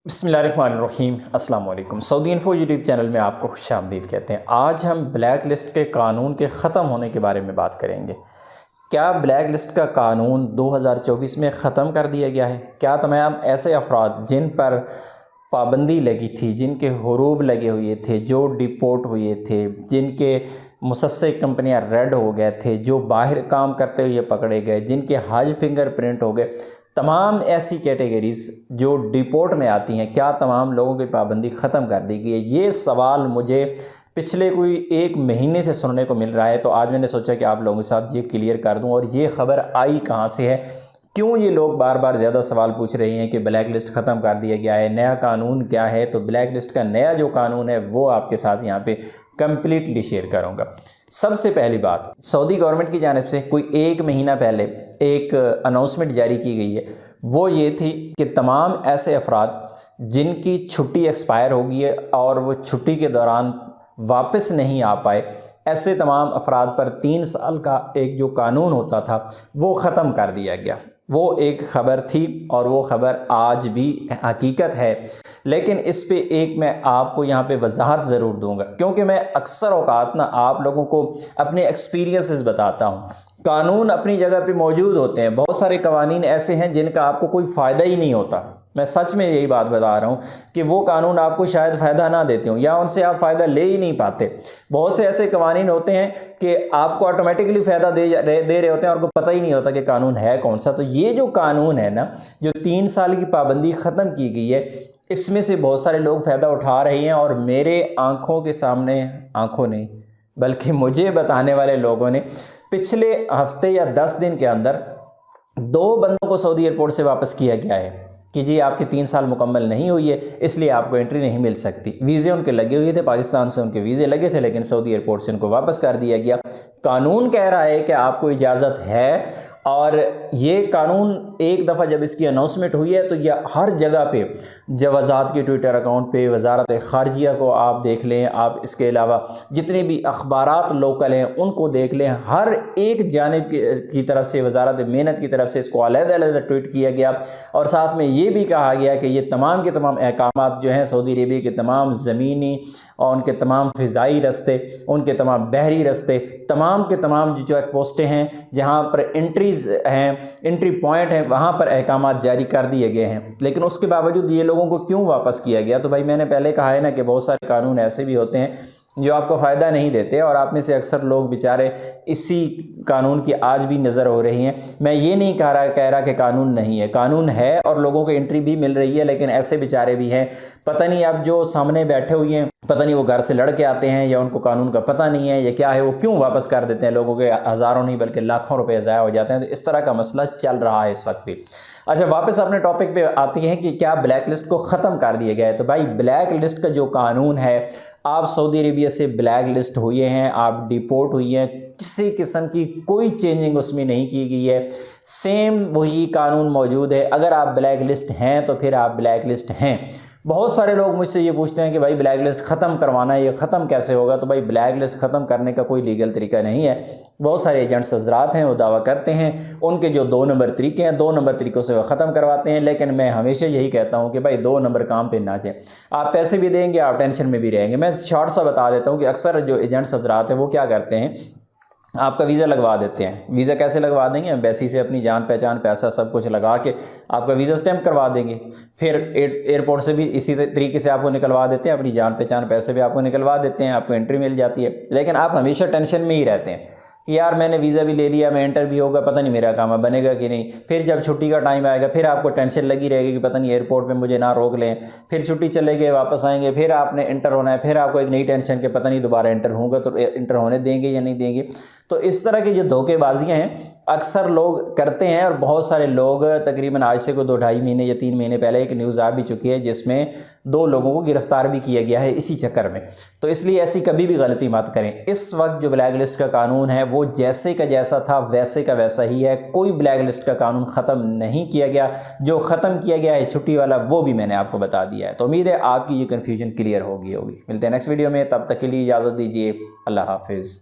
बिस्मिल्लाहिर्रहमानिर्रहीम। अस्सलाम वालेकुम। सऊदी इन्फो यूट्यूब चैनल में आपको खुश आमदीद कहते हैं। आज हम ब्लैक लिस्ट के कानून के ख़त्म होने के बारे में बात करेंगे। क्या ब्लैक लिस्ट का कानून 2024 में ख़त्म कर दिया गया है? क्या तमाम ऐसे अफराद जिन पर पाबंदी लगी थी, जिनके हुरूब लगे हुए थे, जो डिपोर्ट हुए थे, जिनके मुसस्से कंपनियां रेड हो गए थे, जो बाहर काम करते हुए पकड़े गए, जिनके हज फिंगर प्रिंट हो गए, तमाम ऐसी कैटेगरीज़ जो डिपोर्ट में आती हैं, क्या तमाम लोगों की पाबंदी ख़त्म कर दी गई है? ये सवाल मुझे पिछले कोई एक महीने से सुनने को मिल रहा है, तो आज मैंने सोचा कि आप लोगों के साथ ये क्लियर कर दूं। और ये ख़बर आई कहाँ से है, क्यों ये लोग बार बार ज़्यादा सवाल पूछ रहे हैं कि ब्लैक लिस्ट ख़त्म कर दिया गया है, नया कानून क्या है? तो ब्लैक लिस्ट का नया जो कानून है वो आपके साथ यहाँ पे कम्प्लीटली शेयर करूँगा। सबसे पहली बात, सऊदी गवर्नमेंट की जानिब से कोई एक महीना पहले एक अनाउंसमेंट जारी की गई है। वो ये थी कि तमाम ऐसे अफराद जिनकी छुट्टी एक्सपायर हो गई है और वो छुट्टी के दौरान वापस नहीं आ पाए, ऐसे तमाम अफराद पर 3 साल का एक जो कानून होता था वो ख़त्म कर दिया गया। वो एक ख़बर थी और वो ख़बर आज भी हकीकत है। लेकिन इस पे एक मैं आपको यहाँ पे वजाहत ज़रूर दूंगा, क्योंकि मैं अक्सर औकात ना आप लोगों को अपने एक्सपीरियंसेस बताता हूँ। कानून अपनी जगह पे मौजूद होते हैं, बहुत सारे कवानीन ऐसे हैं जिनका आपको कोई फ़ायदा ही नहीं होता। मैं सच में यही बात बता रहा हूँ कि वो कानून आपको शायद फ़ायदा ना देते हों या उनसे आप फ़ायदा ले ही नहीं पाते। बहुत से ऐसे कवानीन होते हैं कि आपको ऑटोमेटिकली फ़ायदा दे रहे होते हैं और आपको पता ही नहीं होता कि कानून है कौन सा। तो ये जो कानून है ना, जो 3 साल की पाबंदी ख़त्म की गई है, इसमें से बहुत सारे लोग फ़ायदा उठा रहे हैं। और मेरे आँखों के सामने, आँखों नहीं बल्कि मुझे बताने वाले लोगों ने पिछले हफ्ते या 10 दिन के अंदर 2 बंदों को सऊदी एयरपोर्ट से वापस किया गया है कि जी आपकी 3 साल मुकम्मल नहीं हुई है, इसलिए आपको एंट्री नहीं मिल सकती। वीज़े उनके लगे हुए थे, पाकिस्तान से उनके वीज़े लगे थे, लेकिन सऊदी एयरपोर्ट से उनको वापस कर दिया गया। कानून कह रहा है कि आपको इजाज़त है, और ये कानून एक दफ़ा जब इसकी अनाउंसमेंट हुई है तो यह हर जगह पे, जवाज़ात के ट्विटर अकाउंट पे, वजारत ख़ारजिया को आप देख लें, आप इसके अलावा जितने भी अखबारात लोकल हैं उनको देख लें, हर एक जानिब की तरफ से, वजारत मेहनत की तरफ से इसको अलग-अलग ट्वीट किया गया। और साथ में ये भी कहा गया कि ये तमाम के तमाम अहकामात जो हैं सऊदी अरेबिया के तमाम ज़मीनी और उनके तमाम फ़िज़ाई रस्ते, उनके तमाम बहरी रस्ते, तमाम के तमाम जो चेक पोस्टें हैं जहाँ पर एंट्रीज़ हैं, एंट्री पॉइंट हैं, वहाँ पर अहकामात जारी कर दिए गए हैं। लेकिन उसके बावजूद ये लोगों को क्यों वापस किया गया? तो भाई मैंने पहले कहा है ना कि बहुत सारे कानून ऐसे भी होते हैं जो आपको फ़ायदा नहीं देते, और आप में से अक्सर लोग बेचारे इसी कानून की आज भी नज़र हो रही हैं। मैं ये नहीं कह रहा कि कानून नहीं है, कानून है और लोगों को एंट्री भी मिल रही है, लेकिन ऐसे बेचारे भी हैं, पता नहीं अब जो सामने बैठे हुए हैं, पता नहीं वो घर से लड़ के आते हैं या उनको कानून का पता नहीं है या क्या है, वो क्यों वापस कर देते हैं। लोगों के हज़ारों नहीं बल्कि लाखों रुपए ज़ाया हो जाते हैं। तो इस तरह का मसला चल रहा है इस वक्त भी। अच्छा, वापस अपने टॉपिक पे आते हैं कि क्या ब्लैक लिस्ट को ख़त्म कर दिया गया है। तो भाई ब्लैक लिस्ट का जो कानून है, आप सऊदी अरेबिया से ब्लैक लिस्ट हुए हैं, आप डिपोर्ट हुई हैं, किसी किस्म की कोई चेंजिंग उसमें नहीं की गई है, सेम वही कानून मौजूद है। अगर आप ब्लैक लिस्ट हैं तो फिर आप ब्लैक लिस्ट हैं। बहुत सारे लोग मुझसे ये पूछते हैं कि भाई ब्लैक लिस्ट ख़त्म करवाना है, ये ख़त्म कैसे होगा? तो भाई ब्लैक लिस्ट ख़त्म करने का कोई लीगल तरीका नहीं है। बहुत सारे एजेंट्स हजरात हैं, वो दावा करते हैं, उनके जो 2 नंबर तरीके हैं, 2 नंबर तरीक़ों से वो ख़त्म करवाते हैं। लेकिन मैं हमेशा यही कहता हूँ कि भाई 2 नंबर काम पे ना जाए। आप पैसे भी देंगे, आप टेंशन में भी रहेंगे। मैं शॉर्ट सा बता देता हूँ कि अक्सर जो एजेंट्स हजरात हैं वो क्या करते हैं, आपका वीज़ा लगवा देते हैं। वीज़ा कैसे लगवा देंगे? एम्बेसी से अपनी जान पहचान, पैसा सब कुछ लगा के आपका वीज़ा स्टैंप करवा देंगे। फिर एयरपोर्ट से भी इसी तरीके से आपको निकलवा देते हैं, अपनी जान पहचान, पैसे भी आपको निकलवा देते हैं, आपको एंट्री मिल जाती है। लेकिन आप हमेशा टेंशन में ही रहते हैं कि यार मैंने वीज़ा भी ले लिया, मैं एंटर भी होगा, पता नहीं मेरा काम बनेगा कि नहीं। फिर जब छुट्टी का टाइम आएगा फिर आपको टेंशन लगी रहेगी कि पता नहीं एयरपोर्ट पे मुझे ना रोक लें। फिर छुट्टी चले गए, वापस आएंगे, फिर आपने एंटर होना है, फिर आपको एक नई टेंशन कि पता नहीं दोबारा एंटर होगा तो एंटर होने देंगे या नहीं देंगे। तो इस तरह की जो धोखेबाजियाँ हैं अक्सर लोग करते हैं। और बहुत सारे लोग, तकरीबन आज से कोई 2-2.5 महीने या 3 महीने पहले एक न्यूज़ आ भी चुकी है जिसमें 2 लोगों को गिरफ्तार भी किया गया है इसी चक्कर में। तो इसलिए ऐसी कभी भी गलती मत करें। इस वक्त जो ब्लैक लिस्ट का कानून है वो जैसे का जैसा था वैसे का वैसा ही है। कोई ब्लैक लिस्ट का कानून ख़त्म नहीं किया गया। जो ख़त्म किया गया है छुट्टी वाला, वो भी मैंने आपको बता दिया है। तो उम्मीद है आपकी ये कन्फ्यूजन क्लियर होगी। मिलते हैं नेक्स्ट वीडियो में, तब तक के लिए इजाज़त दीजिए। अल्लाह हाफिज़।